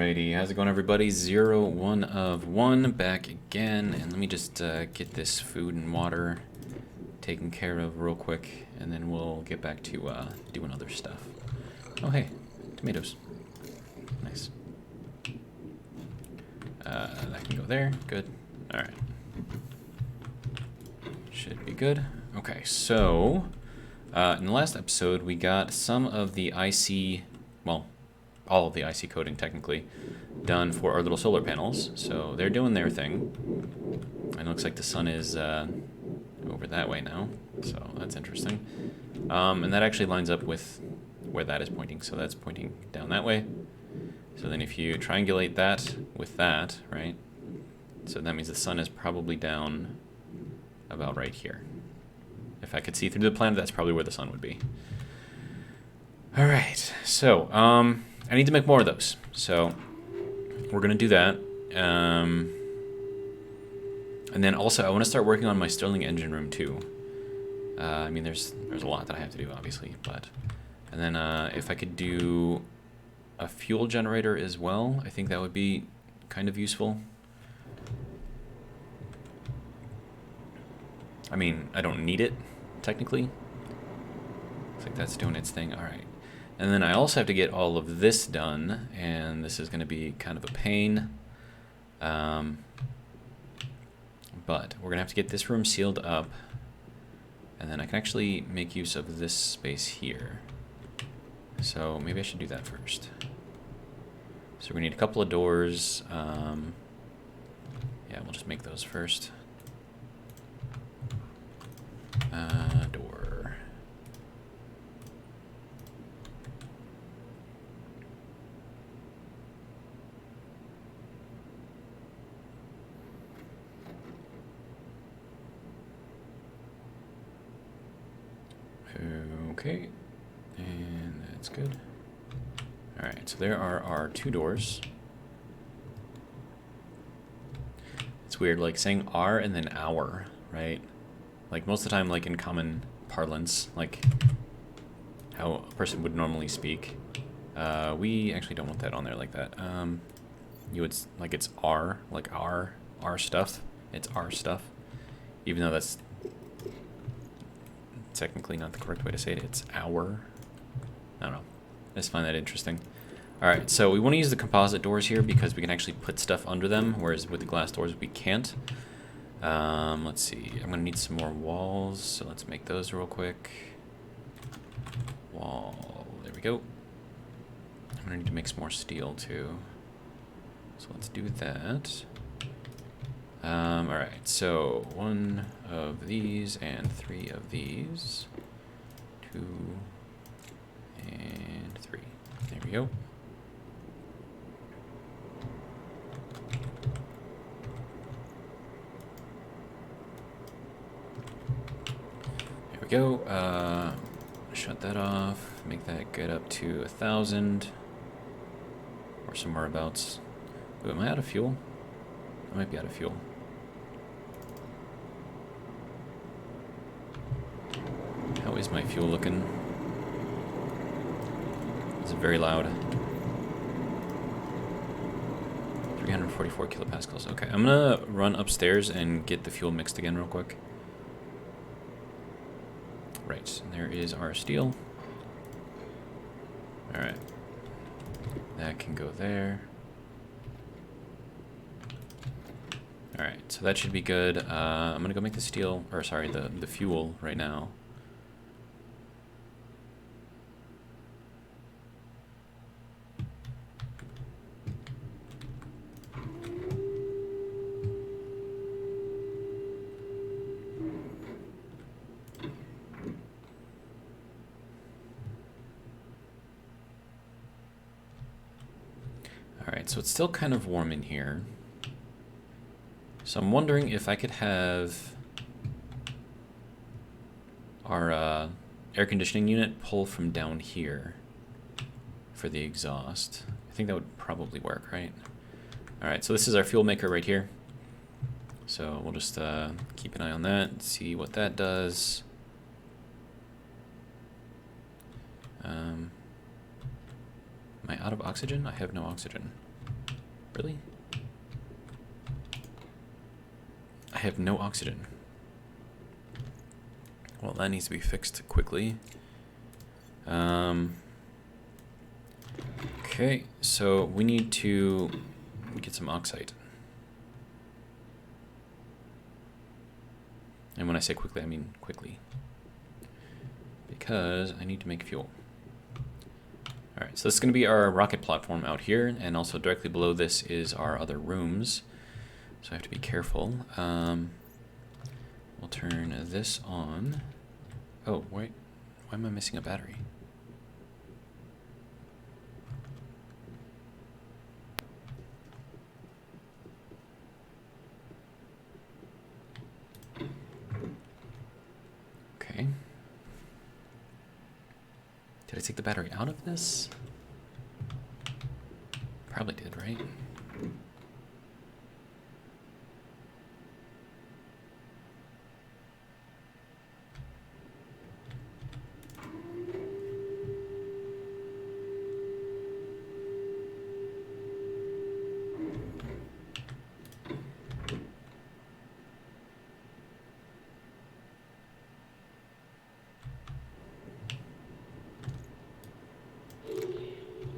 Alrighty, how's it going everybody? 01 of 1 back again, and let me just get this food and water taken care of real quick, and then we'll get back to doing other stuff. Oh hey, tomatoes. Nice. That can go there, good. Alright. Should be good. Okay, so, in the last episode we got some of the IC, well, all of the IC coding technically done for our little solar panels, so they're doing their thing. And it looks like the sun is over that way now, so that's interesting. And that actually lines up with where that is pointing, so that's pointing down that way. So then if you triangulate that with that, right, so that means the sun is probably down about right here. If I could see through the planet, that's probably where the sun would be. Alright, so I need to make more of those, so we're going to do that. And then also, I want to start working on my Stirling engine room too. I mean, there's a lot that I have to do, obviously, but... And then if I could do a fuel generator as well, I think that would be kind of useful. I mean, I don't need it, technically. Looks like that's doing its thing. Alright. And then I also have to get all of this done, and this is going to be kind of a pain. But we're going to have to get this room sealed up, and then I can actually make use of this space here. So maybe I should do that first. So we need a couple of doors. Yeah, we'll just make those first. Door. Okay, and that's good. Alright, so there are our two doors. It's weird, like saying R and then our, right? Like most of the time, like in common parlance, like how a person would normally speak. We actually don't want that on there like that. You would, like it's R, like our stuff. It's our stuff. Even though that's technically not the correct way to say it. It's our. I don't know. I just find that interesting. Alright, so we want to use the composite doors here because we can actually put stuff under them, whereas with the glass doors we can't. Let's see. I'm going to need some more walls, so let's make those real quick. Wall. There we go. I'm going to need to make some more steel too. So let's do that. Alright, so 1 of these and 3 of these. 2 and 3. There we go. There we go. Shut that off. Make that get up to 1,000. Or somewhere abouts. Ooh, am I out of fuel? I might be out of fuel. How is my fuel looking? It's very loud. 344 kilopascals. Okay, I'm gonna run upstairs and get the fuel mixed again real quick. Right, and there is our steel. Alright. That can go there. Alright, so that should be good. I'm gonna go make the steel, or sorry, the fuel right now. Alright, so it's still kind of warm in here. So I'm wondering if I could have our air conditioning unit pull from down here for the exhaust. I think that would probably work, right? Alright, so this is our fuel maker right here. So we'll just keep an eye on that, see what that does. Am I out of oxygen? I have no oxygen. Really? I have no oxygen. Well, that needs to be fixed quickly. Okay, so we need to get some oxide. And when I say quickly, I mean quickly. Because I need to make fuel. Alright, so this is going to be our rocket platform out here, and also directly below this is our other rooms. So I have to be careful. We'll turn this on. Oh, wait. Why am I missing a battery? Okay. Did I take the battery out of this? Probably did, right?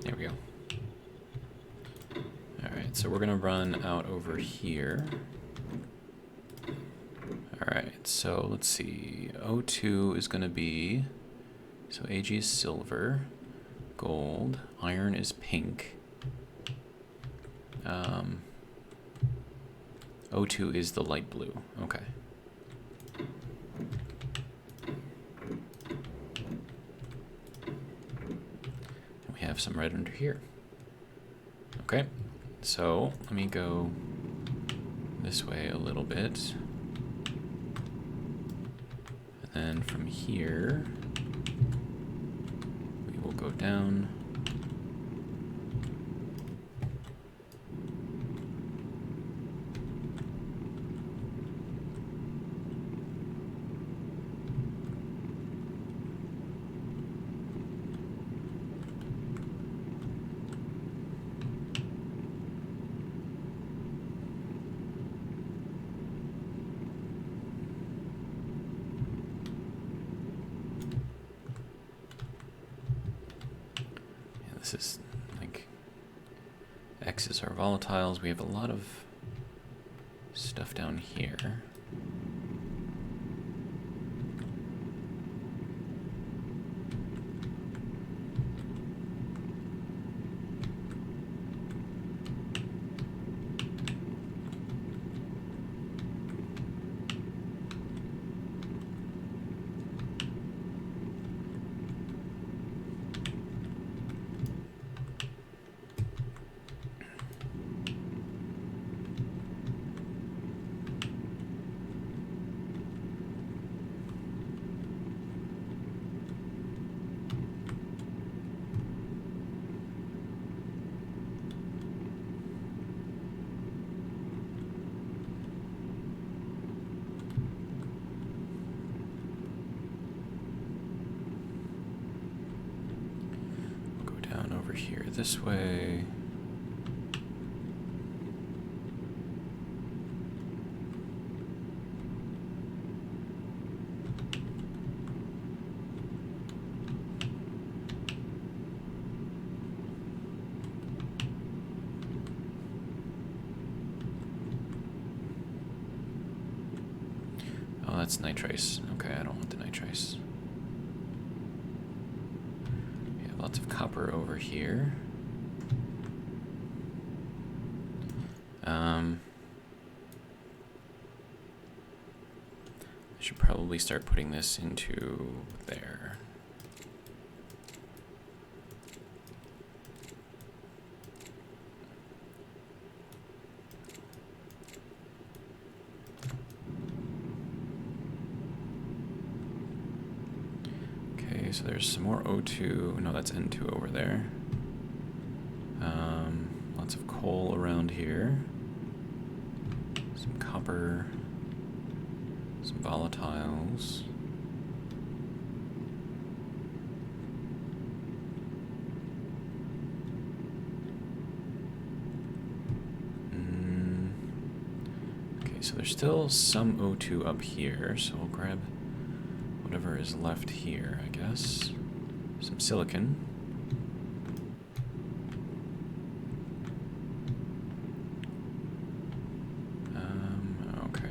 There we go. Alright, so we're going to run out over here. Alright, so let's see. O2 is going to be... So AG is silver. Gold. Iron is pink. O2 is the light blue. Okay. And we have some red under here. Okay. So let me go this way a little bit. And then from here, we will go down. This is like X's are volatiles. We have a lot of stuff down here. Over here this way. Oh, that's nitrace. Okay, I don't want the nitrace. Lots of copper over here. I should probably start putting this into there. So there's some more O2. No, that's N2 over there. Lots of coal around here. Some copper. Some volatiles. so there's still some O2 up here, so we'll grab whatever is left here, I guess. Some silicon. Okay.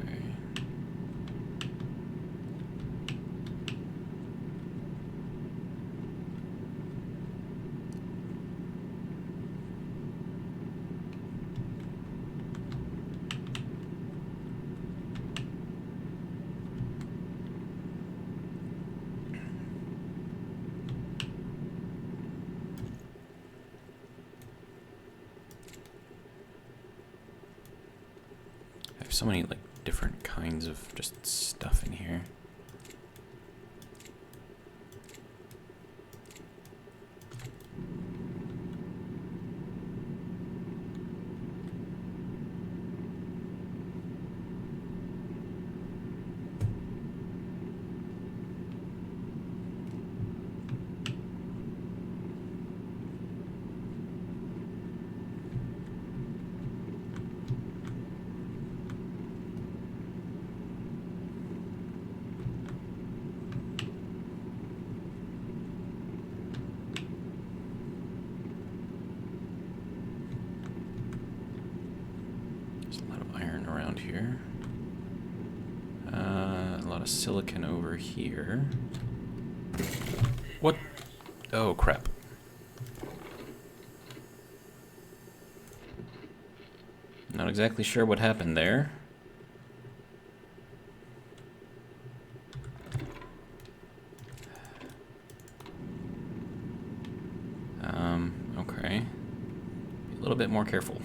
I have so many like different kinds of just stuff in here. Around here. A lot of silicon over here. What? Oh, crap. Not exactly sure what happened there. Okay. Be a little bit more careful.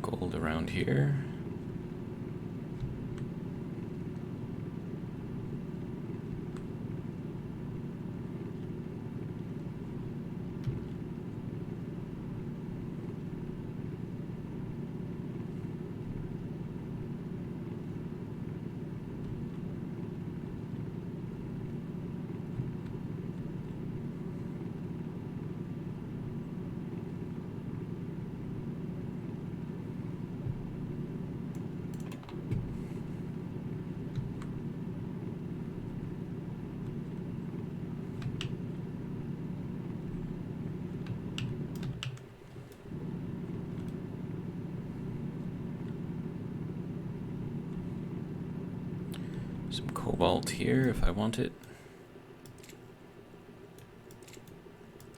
Gold around here. Some cobalt here if I want it.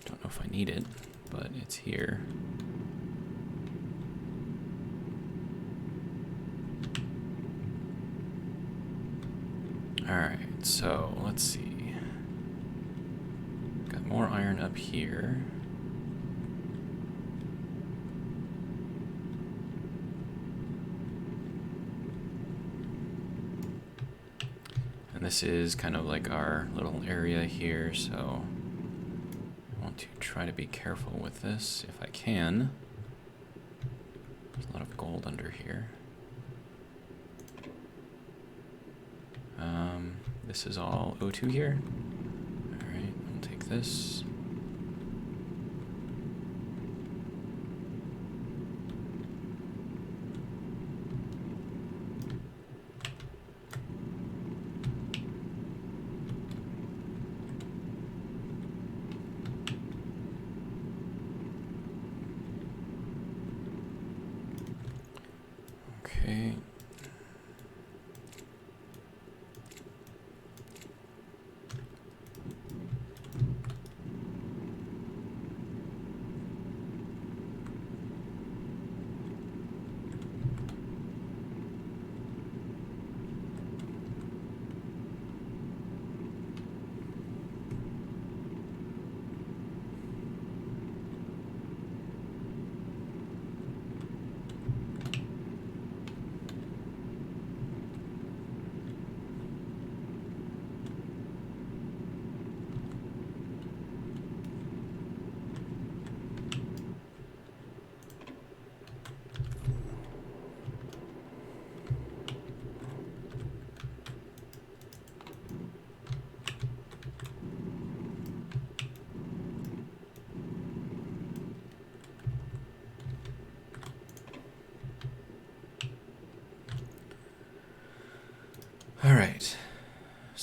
Don't know if I need it, but it's here. Alright, so let's see. Got more iron up here. This is kind of like our little area here, so I want to try to be careful with this if I can. There's a lot of gold under here. This is all O2 here. Alright, I'll take this. Okay.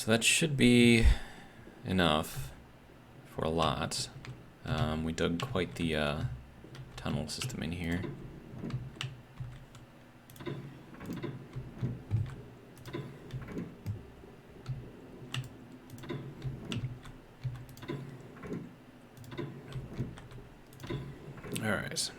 So that should be enough for a lot. We dug quite the tunnel system in here. All right.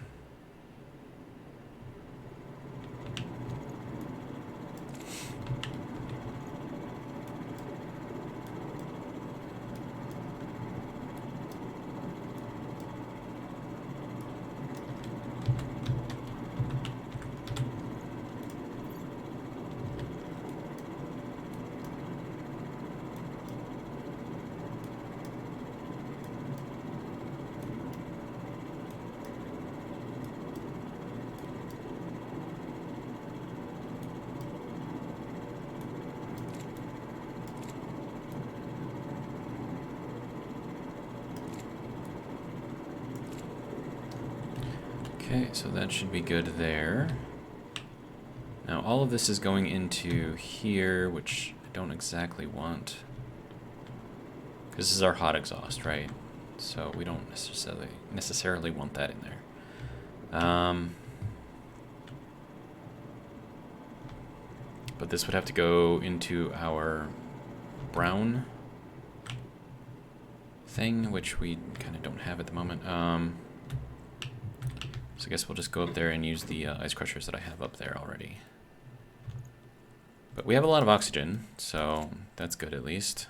Okay, so that should be good there. Now all of this is going into here, which I don't exactly want. Because this is our hot exhaust, right? So we don't necessarily want that in there. But this would have to go into our brown thing, which we kind of don't have at the moment. So I guess we'll just go up there and use the ice crushers that I have up there already. But we have a lot of oxygen, so that's good at least.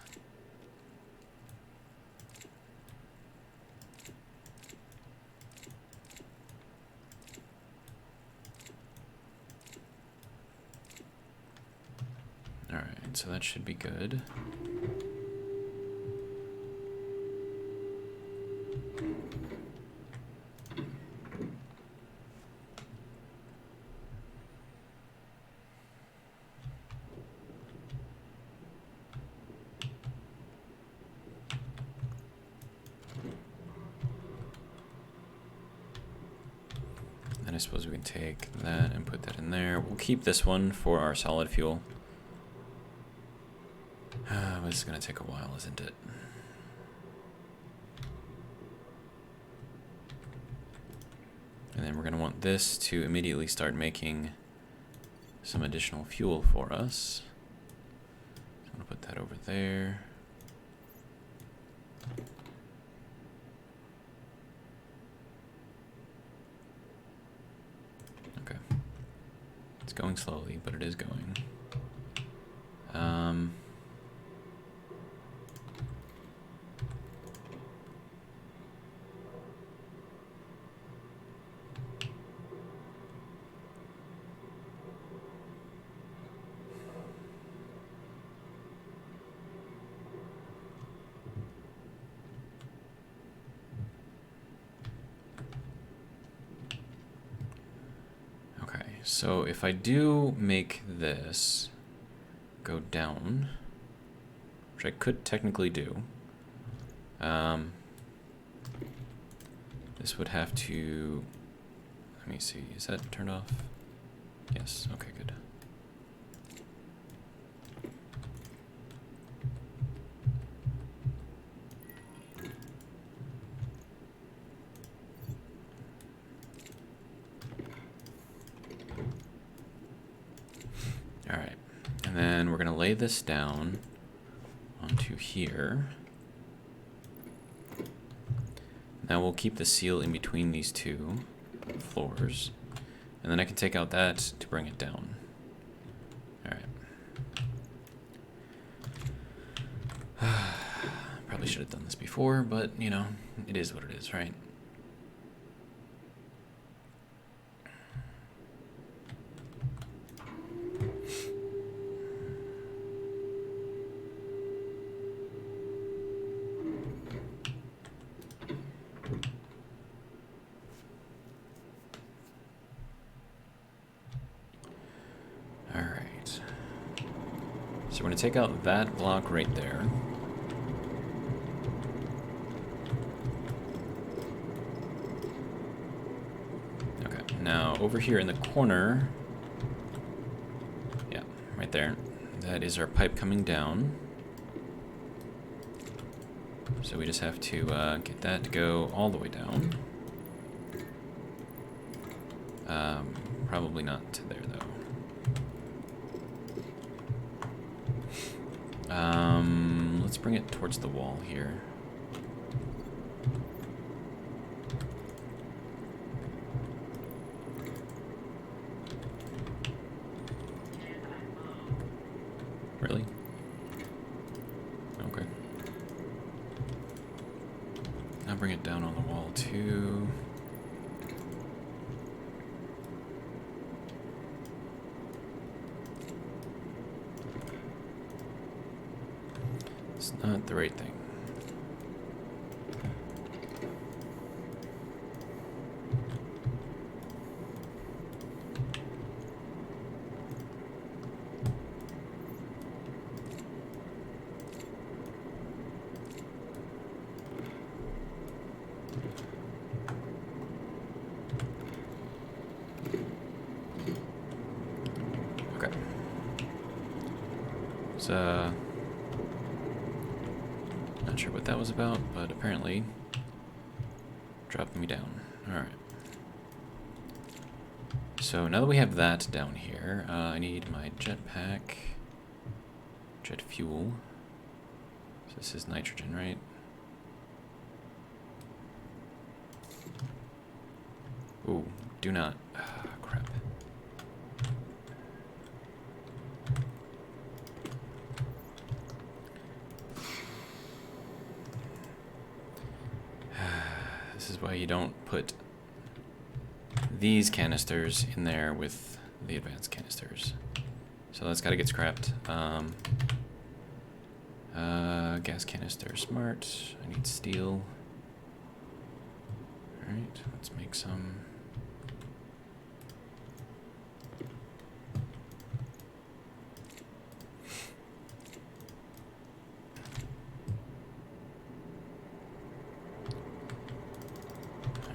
Alright, so that should be good. And I suppose we can take that and put that in there. We'll keep this one for our solid fuel. This is going to take a while, isn't it? And then we're going to want this to immediately start making some additional fuel for us. So I'm going to put that over there. Okay. It's going slowly, but it is going. So if I do make this go down, which I could technically do, this would have to, let me see, is that turned off? Yes, okay, good. Alright, and then we're going to lay this down onto here. Now we'll keep the seal in between these two floors, and then I can take out that to bring it down. Alright. Probably should have done this before, but, you know, it is what it is, right? So we're going to take out that block right there. Okay, now over here in the corner, yeah, right there, that is our pipe coming down. So we just have to get that to go all the way down. Probably not to there, though. Let's bring it towards the wall here. Really? Okay. Now bring it down on the wall, too. It's not the right thing. Okay. So, not sure what that was about, but apparently dropped me down. Alright. So now that we have that down here, I need my jetpack, jet fuel. So this is nitrogen, right? Ooh, do not. Crap. This is why you don't put these canisters in there with the advanced canisters. So that's gotta get scrapped. Gas canister, smart. I need steel. Alright, let's make some.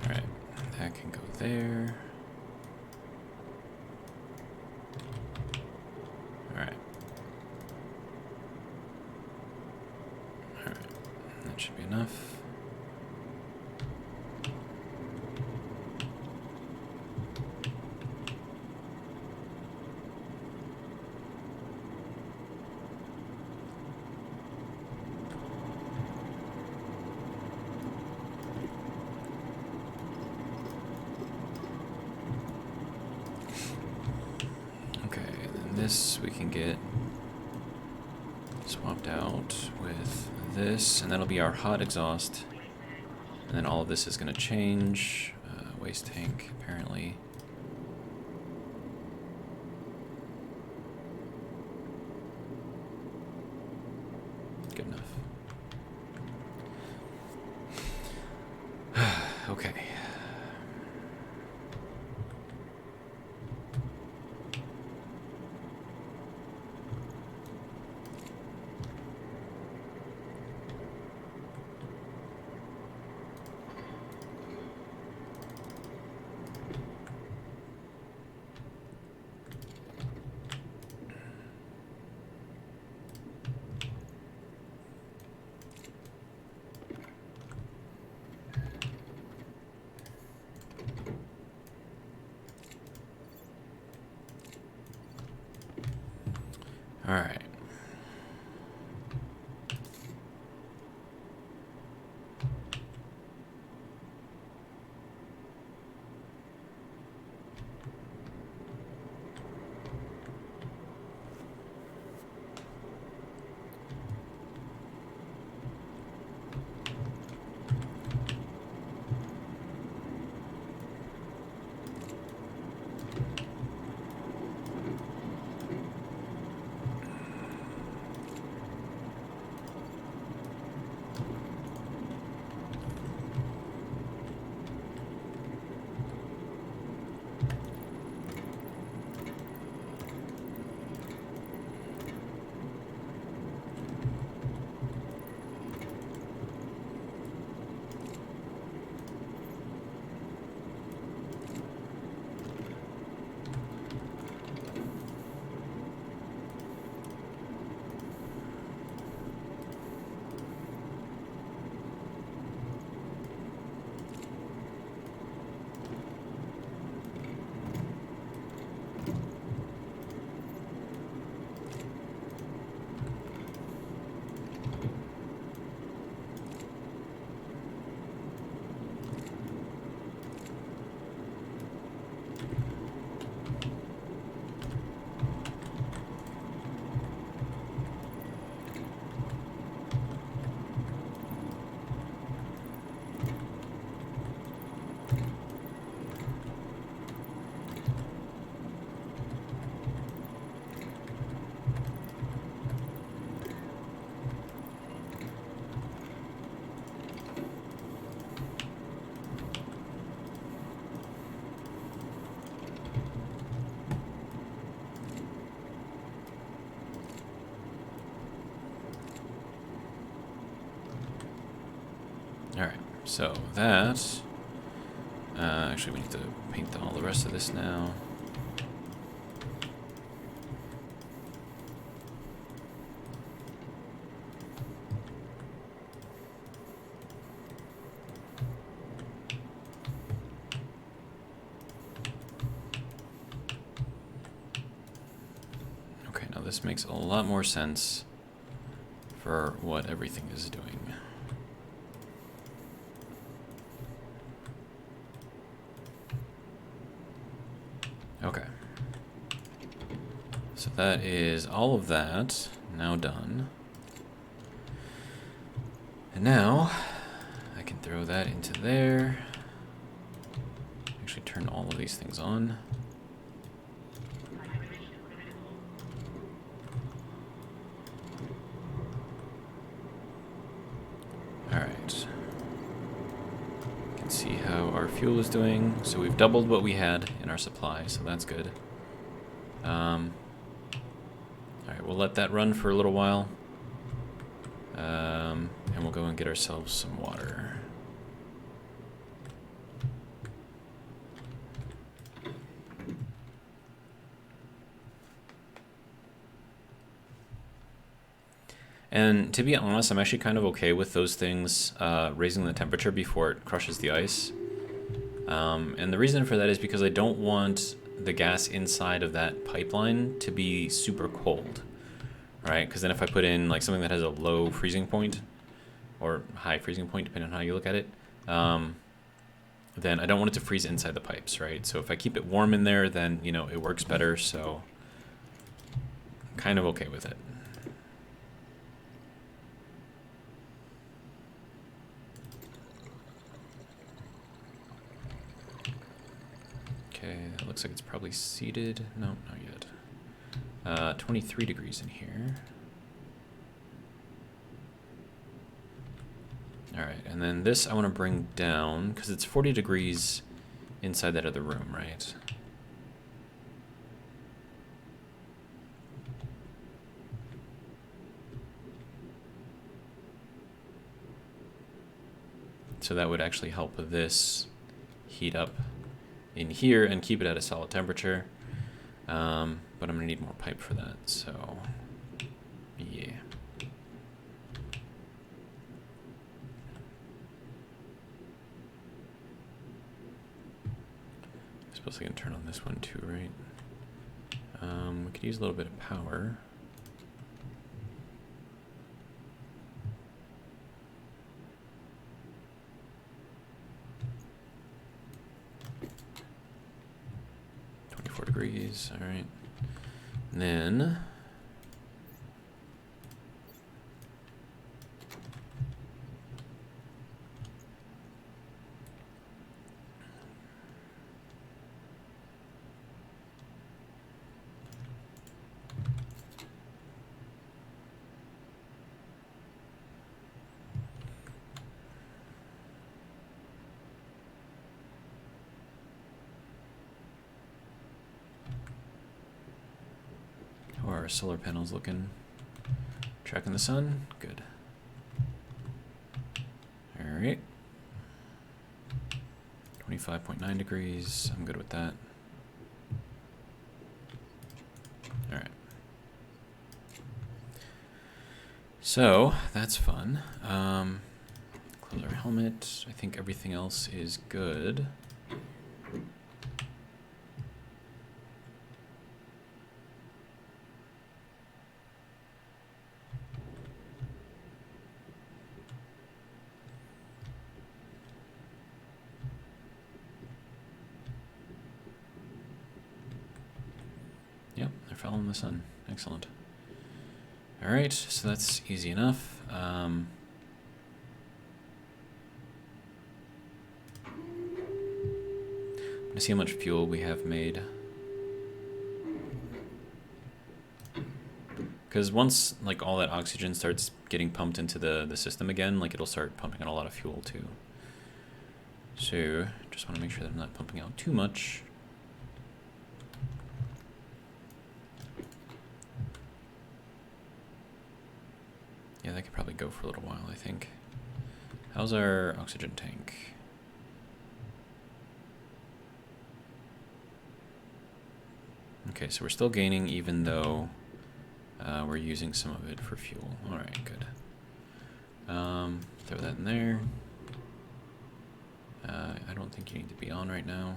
Alright, that can go there. Alright. Alright, that should be enough. This we can get swapped out with this, and that'll be our hot exhaust. And then all of this is going to change. Waste tank, apparently. Good enough. Okay. Alright, so that... actually, we need to paint all the rest of this now. Okay, now this makes a lot more sense for what everything is doing. Okay. So that is all of that now done. And now I can throw that into there. Actually turn all of these things on. Alright. You can see how our fuel is doing. So we've doubled what we had in our supply, so that's good. Alright, we'll let that run for a little while. And we'll go and get ourselves some water. And to be honest, I'm actually kind of okay with those things raising the temperature before it crushes the ice. And the reason for that is because I don't want the gas inside of that pipeline to be super cold, right? Because then if I put in like something that has a low freezing point, or high freezing point, depending on how you look at it, then I don't want it to freeze inside the pipes, right? So if I keep it warm in there, then, you know, it works better, so I'm kind of okay with it. Okay, that looks like it's probably seated. No, not yet. 23 degrees in here. Alright, and then this I want to bring down, because it's 40 degrees inside that other room, right? So that would actually help this heat up in here and keep it at a solid temperature. But I'm going to need more pipe for that, so yeah. I suppose I can turn on this one too, right? We could use a little bit of power. Degrees, all right. And then how are our solar panels looking? Tracking the sun? Good. All right. 25.9 degrees. I'm good with that. All right. So that's fun. Close our helmet. I think everything else is good. Yep, they're following the sun. Excellent. All right, so that's easy enough. Let's see how much fuel we have made. Because once like all that oxygen starts getting pumped into the system again, like it'll start pumping out a lot of fuel too. So just want to make sure that I'm not pumping out too much. Yeah, that could probably go for a little while, I think. How's our oxygen tank? Okay, so we're still gaining even though we're using some of it for fuel. All right, good. Throw that in there. I don't think you need to be on right now.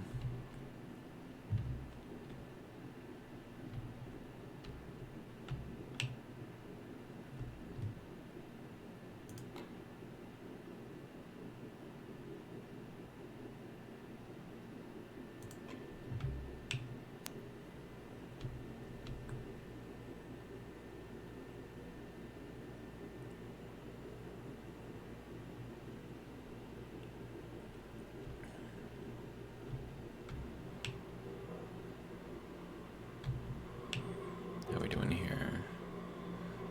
How are we doing here?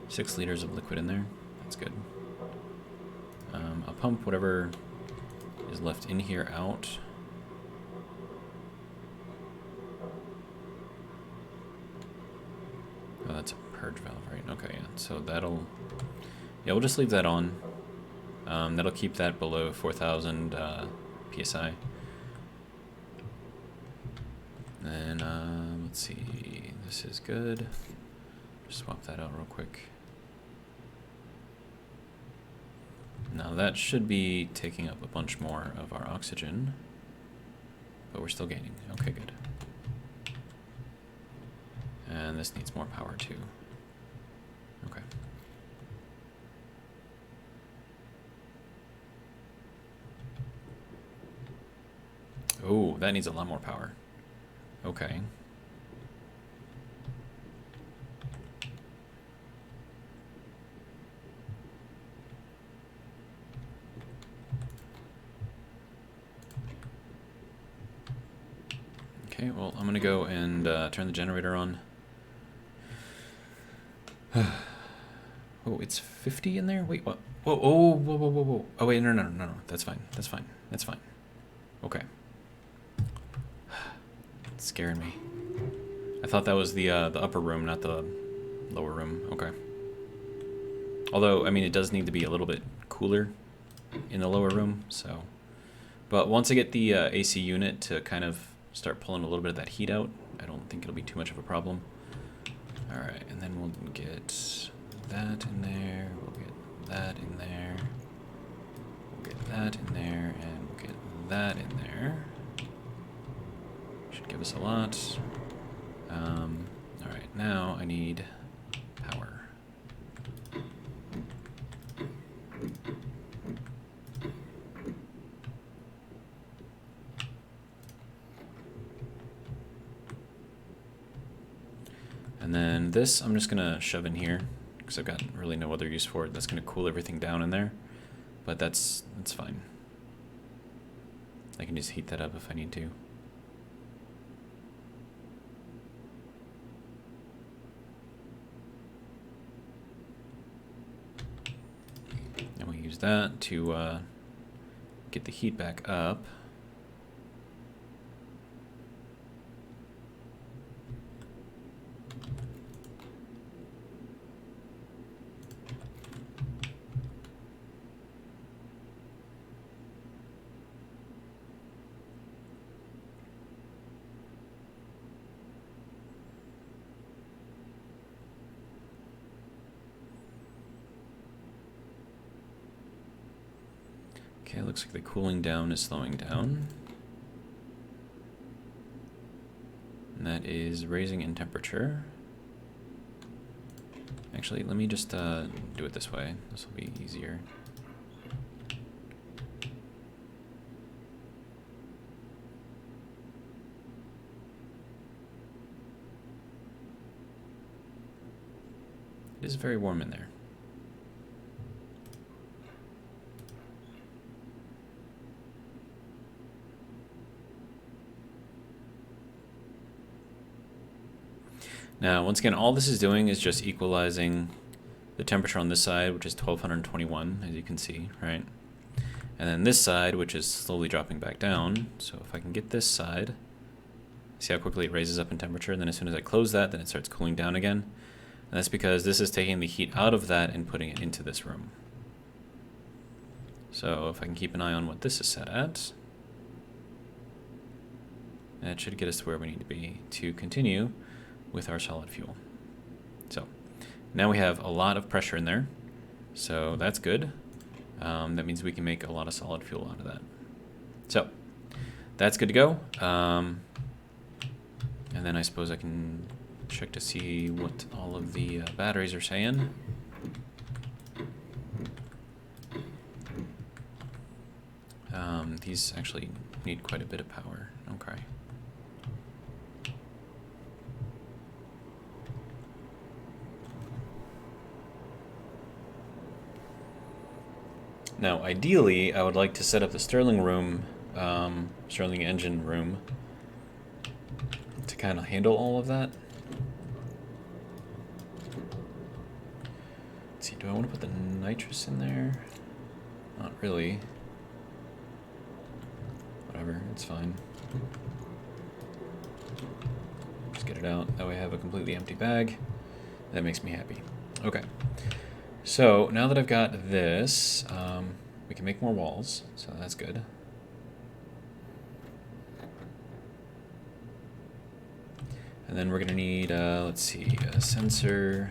6 liters of liquid in there. That's good. I'll pump whatever is left in here out. Oh, that's a purge valve, right? Okay, yeah. So that'll... Yeah, we'll just leave that on. That'll keep that below 4,000 PSI. And let's see, this is good. Just swap that out real quick. Now that should be taking up a bunch more of our oxygen, but we're still gaining. Okay, good. And this needs more power too. Okay. Oh, that needs a lot more power. Okay. Okay, well, I'm gonna go and turn the generator on. Oh, it's 50 in there? Wait, what? Whoa, oh, whoa, whoa, whoa, whoa. Oh, wait, no. That's fine. That's fine. That's fine. Okay. It's scaring me. I thought that was the upper room, not the lower room. Okay. Although, I mean, it does need to be a little bit cooler in the lower room, so. But once I get the AC unit to kind of start pulling a little bit of that heat out, I don't think it'll be too much of a problem. All right, and then we'll get that in there, we'll get that in there, we'll get that in there, and we'll get that in there. Should give us a lot. All right, now I need power. And then this I'm just gonna shove in here because I've got really no other use for it. That's gonna cool everything down in there, but that's fine. I can just heat that up if I need to. And we use that to get the heat back up. Okay, looks like the cooling down is slowing down. And that is raising in temperature. Actually, let me just do it this way. This will be easier. It is very warm in there. Now, once again, all this is doing is just equalizing the temperature on this side, which is 1221, as you can see, right? And then this side, which is slowly dropping back down. So if I can get this side, see how quickly it raises up in temperature, and then as soon as I close that, then it starts cooling down again. And that's because this is taking the heat out of that and putting it into this room. So if I can keep an eye on what this is set at, that should get us to where we need to be to continue with our solid fuel. So now we have a lot of pressure in there, so that's good. That means we can make a lot of solid fuel out of that. So that's good to go. And then I suppose I can check to see what all of the batteries are saying. These actually need quite a bit of power. Okay. Now, ideally, I would like to set up the Stirling room, Stirling engine room, to kind of handle all of that. Let's see, do I want to put the nitrous in there? Not really. Whatever, it's fine. Just get it out. That way I have a completely empty bag. That makes me happy. Okay. So now that I've got this, we can make more walls, so that's good. And then we're gonna need, let's see, a sensor.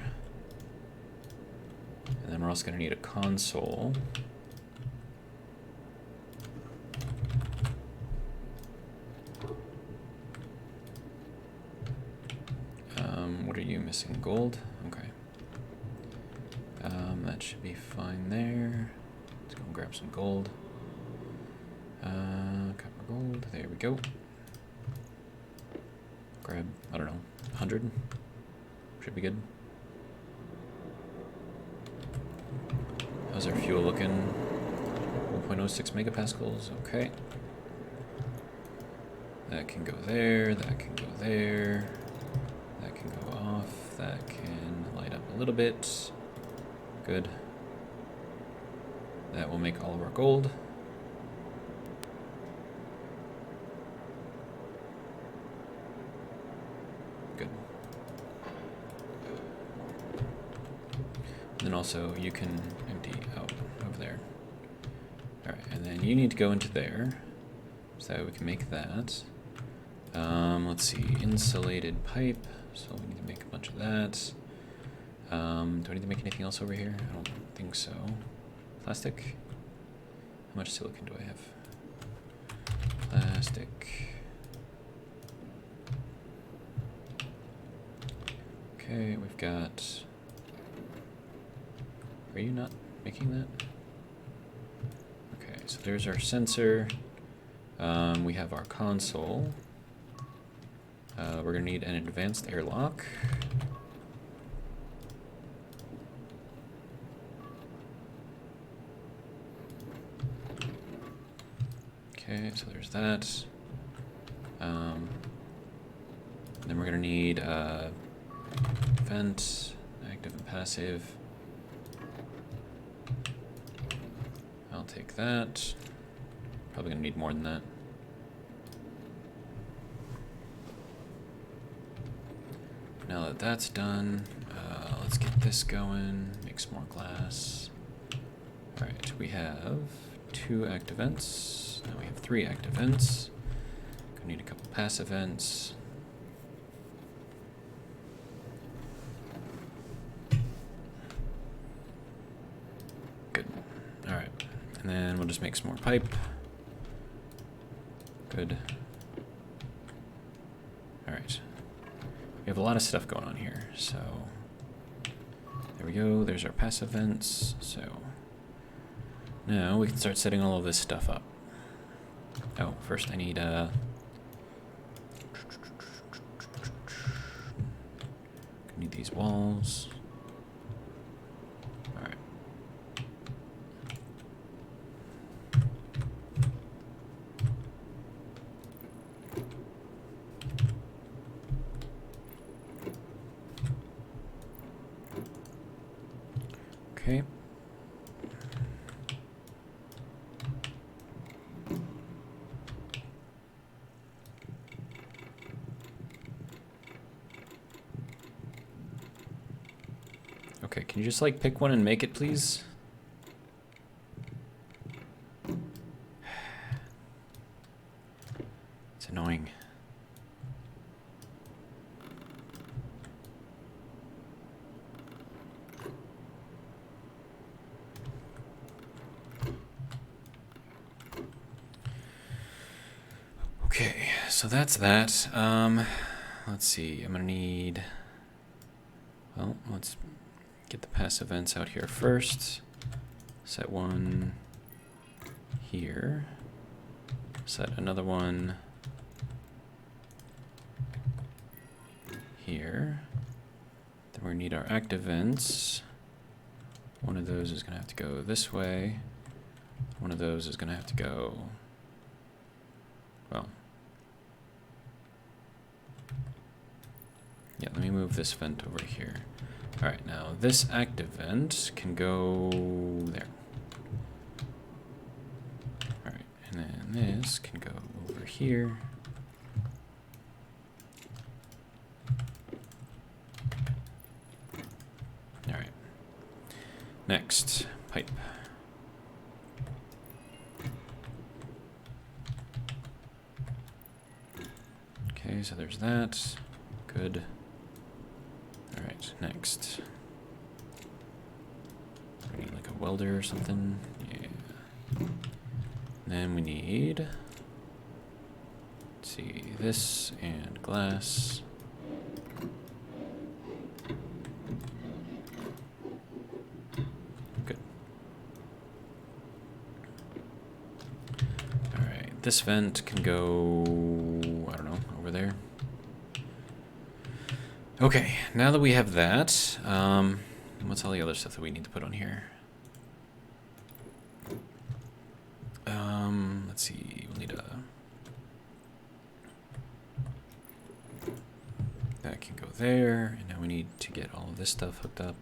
And then we're also gonna need a console. What are you missing? Gold? Okay. That should be fine there. Let's go and grab some gold. Copper gold, there we go. Grab, I don't know, 100? Should be good. How's our fuel looking? 1.06 megapascals, okay. That can go there, that can go there. That can go off, that can light up a little bit. Good. That will make all of our gold. Good. And then also you can empty out over there. Alright, and then you need to go into there, so that we can make that. Let's see, insulated pipe, so we need to make a bunch of that. Do I need to make anything else over here? I don't think so. Plastic? How much silicon do I have? Plastic. Okay, we've got... Are you not making that? Okay, so there's our sensor. We have our console. We're going to need an advanced airlock. Okay, so there's that. Then we're going to need vent, active and passive. I'll take that. Probably going to need more than that. Now that that's done, let's get this going, make some more glass. Alright, we have 2 active vents. Now we have 3 active vents. Gonna need a couple passive vents. Good. Alright, and then we'll just make some more pipe. Good. Alright. We have a lot of stuff going on here, so there we go, there's our passive vents, so now we can start setting all of this stuff up. Oh, first I need these walls. Alright. Okay. Okay, can you just like pick one and make it, please? annoying. Okay, so that's that. Let's see. I'm gonna need. Well, let's get the passive vents out here first. Set one here. Set another one here. Then we need our active vents. One of those is gonna have to go this way. One of those is gonna have to go, well, yeah, let me move this vent over here. All right, now this active vent can go there. All right, and then this can go over here. All right, next, pipe. Okay, so there's that, good. All right, next. We need like a welder or something. Yeah. Then we need, let's see, this and glass. Good. All right, this vent can go, I don't know, over there. Okay, now that we have that, what's all the other stuff that we need to put on here? Let's see, we'll need a... That can go there, and now we need to get all of this stuff hooked up.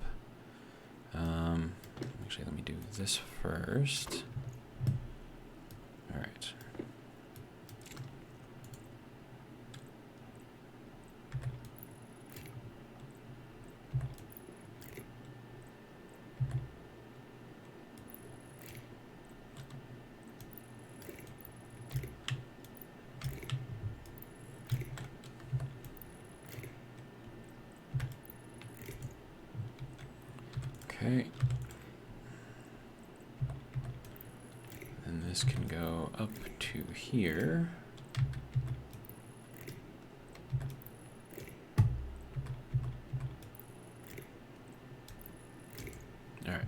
Actually, let me do this first. All right. Okay. And this can go up to here. All right.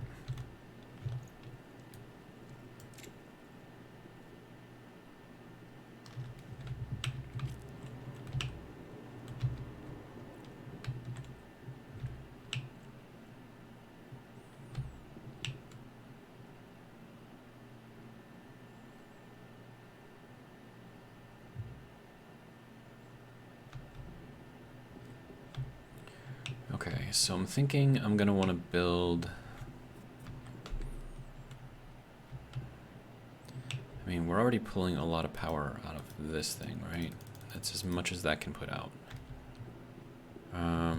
Okay, so I'm thinking I'm gonna want to build. I mean, we're already pulling a lot of power out of this thing, right? That's as much as that can put out. I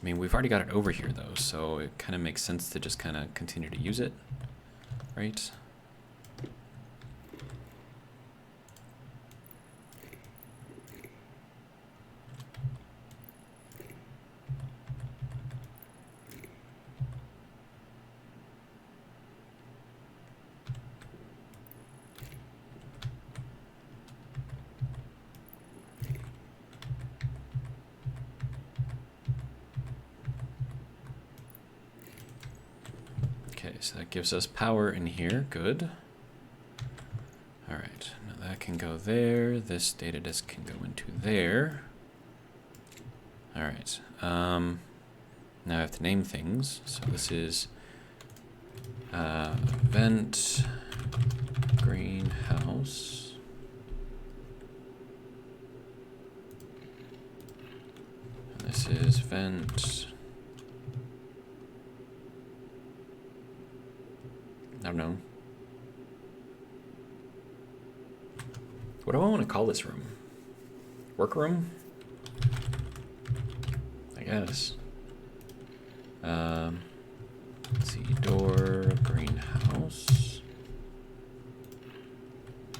mean, we've already got it over here though, so it kind of makes sense to just kind of continue to use it, right? So that gives us power in here, good. All right, now that can go there. This data disk can go into there. All right, now I have to name things. So this is vent greenhouse. And this is vent. I don't know. What do I want to call this room? Workroom? I guess. Let's see, door, greenhouse.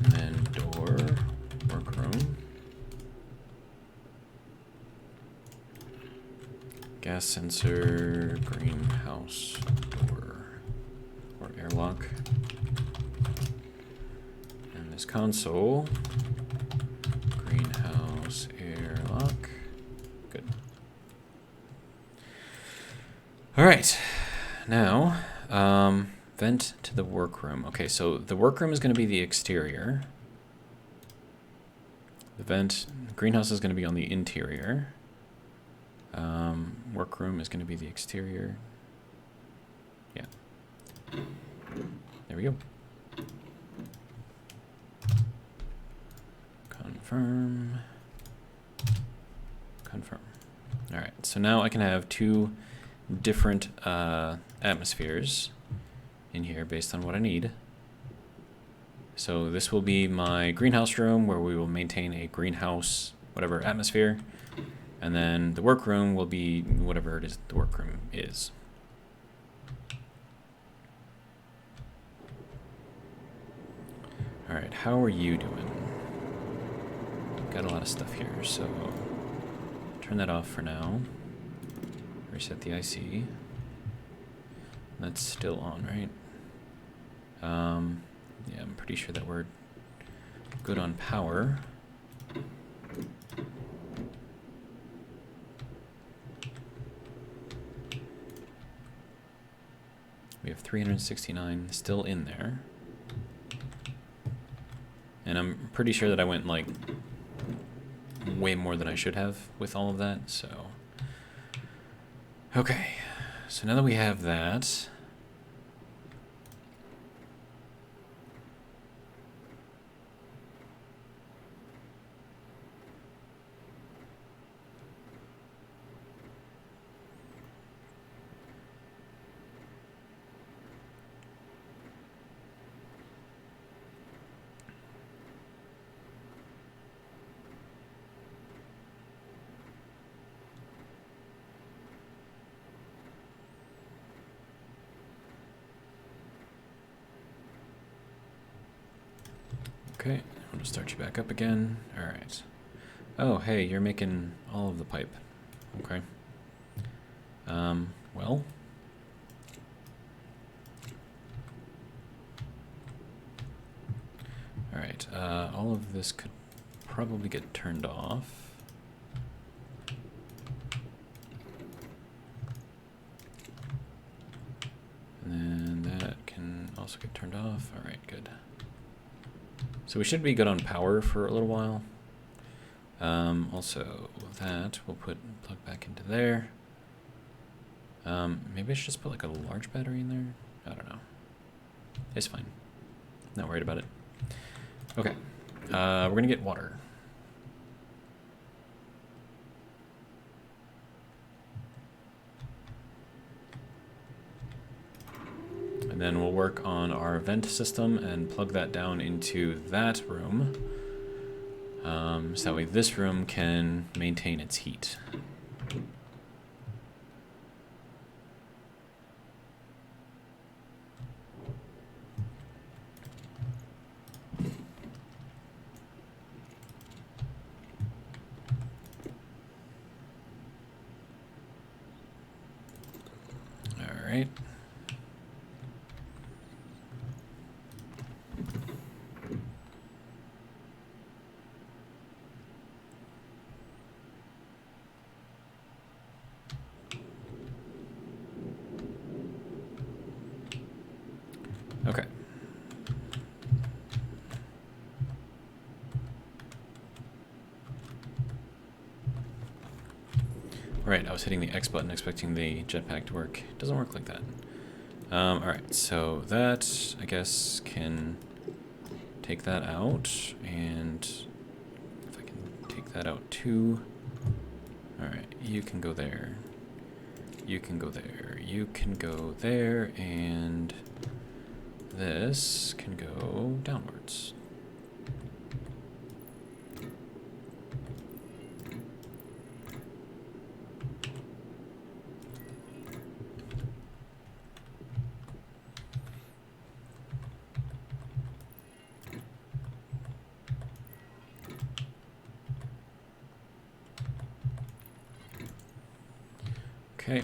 And then door, workroom. gas sensor, greenhouse door, or airlock. And this console, greenhouse airlock. Good. All right, now vent to the workroom. Okay, so the workroom is going to be the exterior. The greenhouse is going to be on the interior. Workroom is going to be the exterior. Yeah. There we go. Confirm. Confirm. All right, so now I can have two different atmospheres in here based on what I need. So this will be my greenhouse room where we will maintain a greenhouse, whatever atmosphere. And then the workroom will be whatever it is the workroom is. All right, how are you doing? Got a lot of stuff here, so turn that off for now. Reset the IC. That's still on, right? Yeah, I'm pretty sure that we're good on power. We have 369 still in there. And I'm pretty sure that I went like way more than I should have with all of that, so. Okay, so now that we have that, okay, I'm gonna start you back up again. All right. Oh, hey, you're making all of the pipe. Okay. Well. All right, all of this could probably get turned off. And then that can also get turned off. All right, good. So we should be good on power for a little while. Also, that we'll plug back into there. Maybe I should just put like a large battery in there. I don't know. It's fine. Not worried about it. Okay, we're gonna get water. And then we'll work on our vent system and plug that down into that room. So that way this room can maintain its heat. All right. Okay. Right, I was hitting the X button expecting the jetpack to work. It doesn't work like that. Alright, so that, I guess, can take that out, and if I can take that out too. Alright, you can go there. You can go there. You can go there, and this can go downwards. Okay.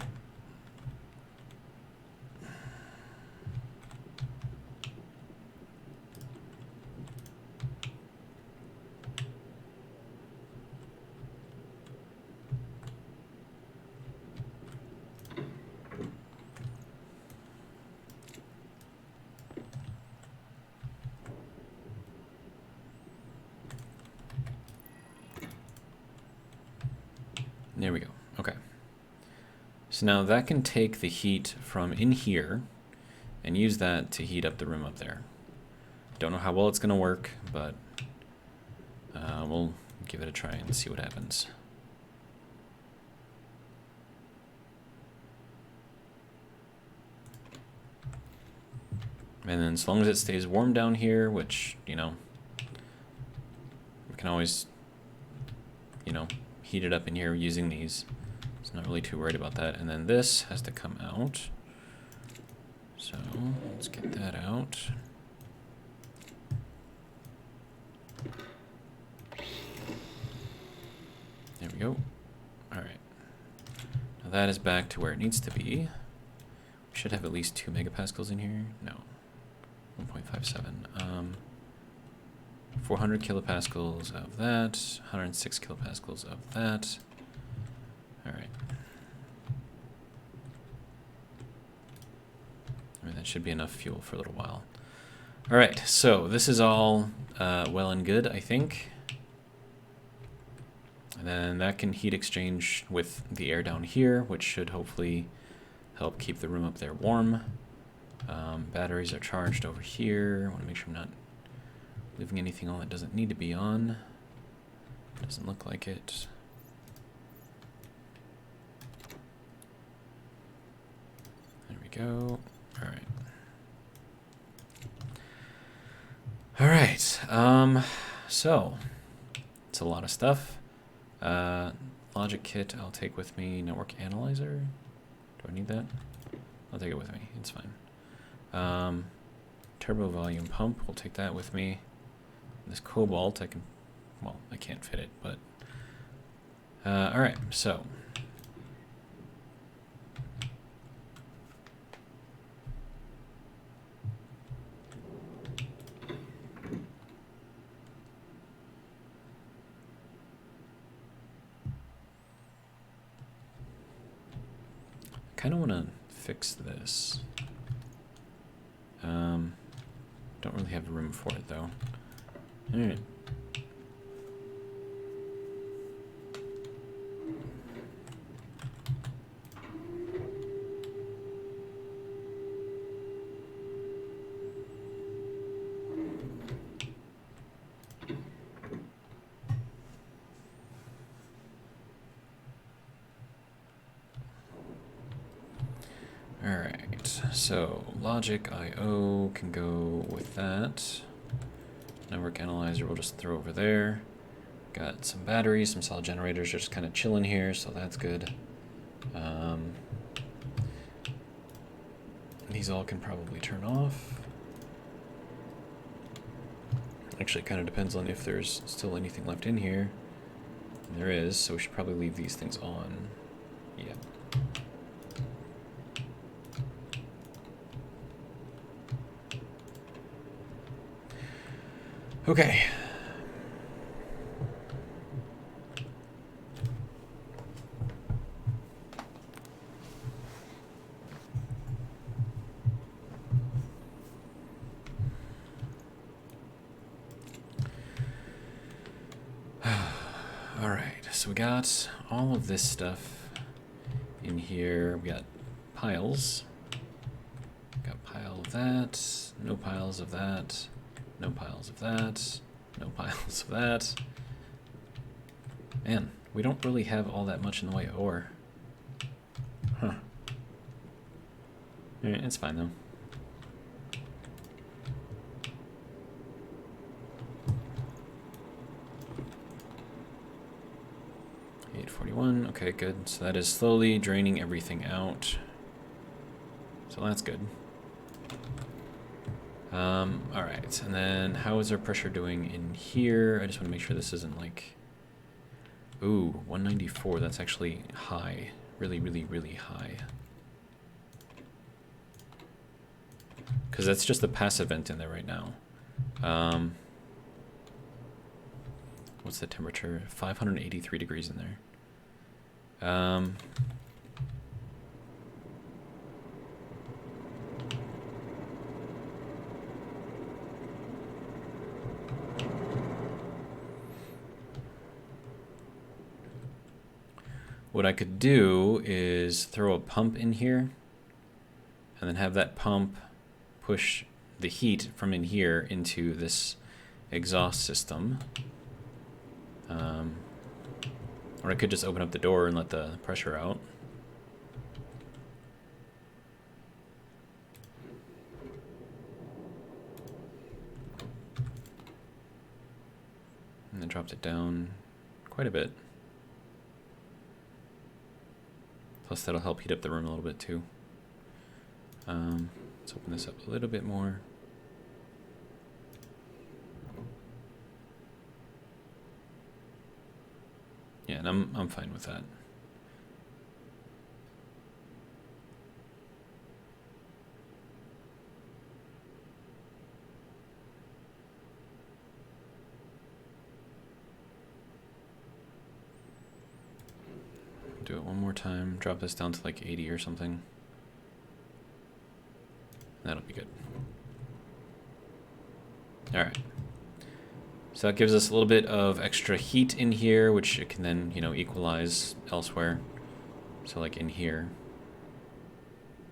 There we go. Okay. So now that can take the heat from in here and use that to heat up the room up there. Don't know how well it's going to work, but we'll give it a try and see what happens. And then as long as it stays warm down here, which, you know, we can always, you know, heat it up in here using these. So not really too worried about that. And then this has to come out. So let's get that out. There we go. All right. Now that is back to where it needs to be. We should have at least 2 megapascals in here. No. 1.57. 400 kilopascals of that. 106 kilopascals of that. All right. I mean, that should be enough fuel for a little while. All right, so this is all well and good, I think. And then that can heat exchange with the air down here, which should hopefully help keep the room up there warm. Batteries are charged over here. I want to make sure I'm not leaving anything on that doesn't need to be on. Doesn't look like it. There we go. All right. All right. So it's a lot of stuff. Logic kit I'll take with me. Network analyzer. Do I need that? I'll take it with me. It's fine. Turbo volume pump. We'll take that with me. This cobalt, I can, well, I can't fit it, but all right. So I kind of want to fix this. Don't really have room for it though. All right. So logic I/O can go with that. Network analyzer we'll just throw over there. Got some batteries, some solid generators just kind of chilling here, so that's good. These all can probably turn off. Actually, it kind of depends on if there's still anything left in here. And there is, so we should probably leave these things on. Yeah. Okay. All right, so we got all of this stuff in here. We got piles. Got pile of that, no piles of that. No piles of that. No piles of that. Man, we don't really have all that much in the way of ore. Huh. Alright, it's fine though. $841. Okay, good. So that is slowly draining everything out. So that's good. Alright, and then how is our pressure doing in here? I just want to make sure this isn't like... Ooh, 194, that's actually high, really, really, really high. Because that's just the passive vent in there right now. What's the temperature? 583 degrees in there. What I could do is throw a pump in here and then have that pump push the heat from in here into this exhaust system. Or I could just open up the door and let the pressure out. And then dropped it down quite a bit. Plus that'll help heat up the room a little bit too. Let's open this up a little bit more. Yeah, and I'm fine with that. Do it one more time, drop this down to like 80 or something. That'll be good. All right. So that gives us a little bit of extra heat in here, which it can then, you know, equalize elsewhere. So like in here.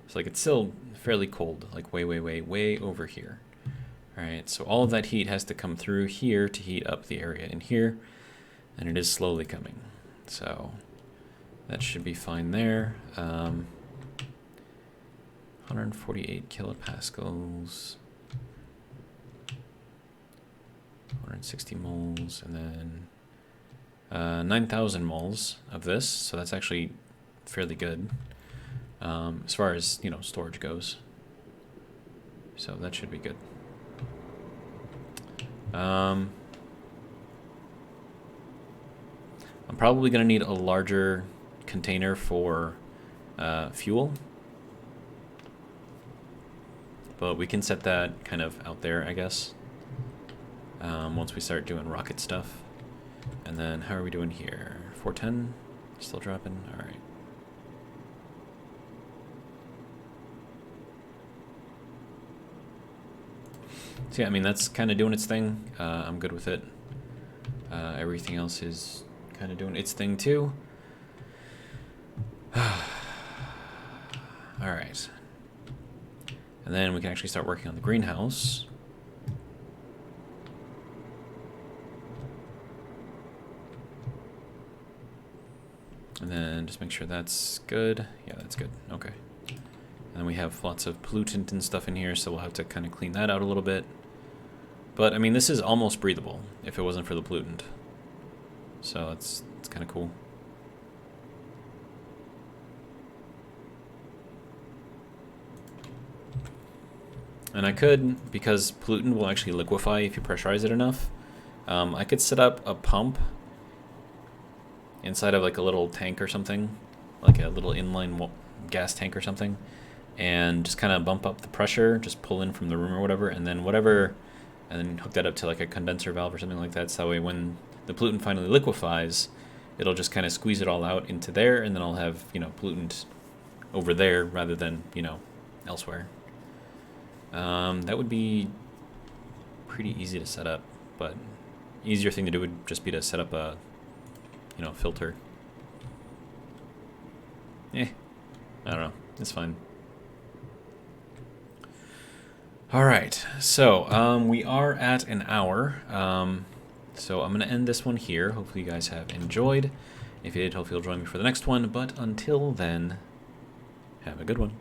So like it's still fairly cold, like way, way, way, way over here. All right, so all of that heat has to come through here to heat up the area in here, and it is slowly coming. So that should be fine there. 148 kilopascals. 160 moles, and then 9,000 moles of this, so that's actually fairly good as far as, you know, storage goes. So that should be good. I'm probably going to need a larger container for fuel, but we can set that kind of out there, I guess. Once we start doing rocket stuff. And then how are we doing here? 410? Still dropping? Alright. So yeah, I mean, that's kind of doing its thing. I'm good with it. Everything else is kind of doing its thing too. Alright. And then we can actually start working on the greenhouse. And then just make sure that's good. Yeah, that's good. Okay. And then we have lots of pollutant and stuff in here, so we'll have to kind of clean that out a little bit. But, I mean, this is almost breathable if it wasn't for the pollutant. So it's kind of cool. And I could, because pollutant will actually liquefy if you pressurize it enough, I could set up a pump inside of like a little tank or something, like a little inline gas tank or something, and just kind of bump up the pressure, just pull in from the room or whatever, and then hook that up to like a condenser valve or something like that, so that way when the pollutant finally liquefies, it'll just kind of squeeze it all out into there, and then I'll have, you know, pollutant over there rather than, you know, elsewhere. That would be pretty easy to set up, but easier thing to do would just be to set up a, you know, filter. I don't know. It's fine. All right. So we are at an hour. So I'm going to end this one here. Hopefully you guys have enjoyed. If you did, hopefully you'll join me for the next one. But until then, have a good one.